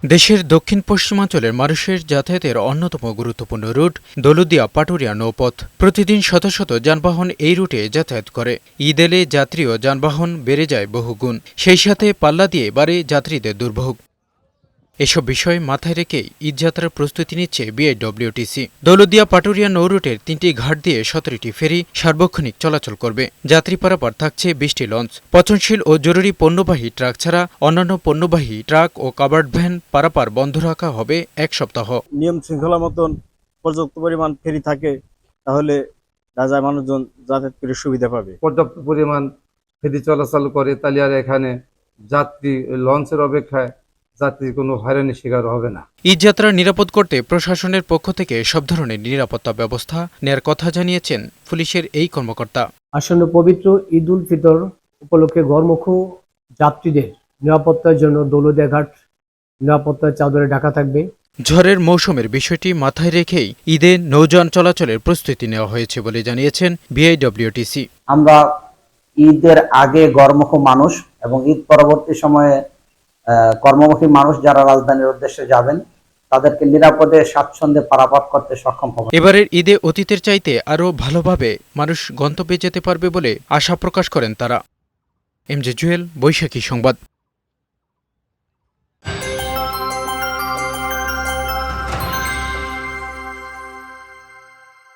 দেশের দক্ষিণ পশ্চিমাঞ্চলের মানুষের যাতায়াতের অন্যতম গুরুত্বপূর্ণ রুট দৌলতদিয়া-পাটুরিয়া নৌপথ। প্রতিদিন শত শত যানবাহন এই রুটে যাতায়াত করে। ঈদ এলে যাত্রী ও যানবাহন বেড়ে যায় বহুগুণ, সেই সাথে পাল্লা দিয়ে বাড়ে যাত্রীদের দুর্ভোগ। এসব বিষয় মাথায় রেখেই ঈদযাত্রার প্রস্তুতি নিচ্ছে বিআইডব্লিউটিসি। দৌলতদিয়া-পাটুরিয়া নৌরুটের ৩টি ঘাট দিয়ে ১৭টি ফেরি সার্বক্ষণিক চলাচল করবে। যাত্রী পারাপার থাকছে ২০টি লঞ্চ। পচনশীল ও জরুরি পণ্যবাহী ট্রাক ছাড়া অন্যান্য পণ্যবাহী ট্রাক ও কাভার্ড ভ্যান পারাপার বন্ধ রাখা হবে ১ সপ্তাহ। নিয়ম শৃঙ্খলা মতন পর্যাপ্ত পরিমাণ ফেরি থাকে, তাহলে রাজার মানুষজন যাতায়াত করে সুবিধা পাবে। পর্যাপ্ত পরিমাণ ফেরি চলাচল করে, তাহলে আর এখানে যাত্রী লঞ্চের অপেক্ষায় যাত্রী কোনো হয়রানির শিকার হবে না। ঈদযাত্রা নিরাপদ করতে প্রশাসনের পক্ষ থেকে সব ধরনের নিরাপত্তা ব্যবস্থা নেয়ার কথা জানিয়েছেন পুলিশের এই কর্মকর্তা। আসন্ন পবিত্র ঈদ উল ফিতর উপলক্ষে ঘরমুখী যাত্রীদের নিরাপত্তার জন্য দৌলতদিয়া ঘাট নিরাপত্তার চাদরে ঢাকা থাকবে। ঝড়ের মৌসুমের বিষয়টি মাথায় রেখেই ঈদে নৌযান চলাচলের প্রস্তুতি নেওয়া হয়েছে বলে জানিয়েছেন বিআইডব্লিউটিসি। আমরা ঈদের আগে ঘরমুখী মানুষ এবং ঈদ পরবর্তী সময়ে কর্মমুখী মানুষ যারা রাজধানীর উদ্দেশ্যে যাবেন, তাদেরকে নিরাপদে স্বাচ্ছন্দ্যে পারাপার করতে সক্ষম হবে। এবারের ঈদে অতীতের চাইতে আরও ভালোভাবে মানুষ গন্তব্যে যেতে পারবে বলে আশা প্রকাশ করেন তারা। এমজে জুয়েল, বৈশাখী সংবাদ।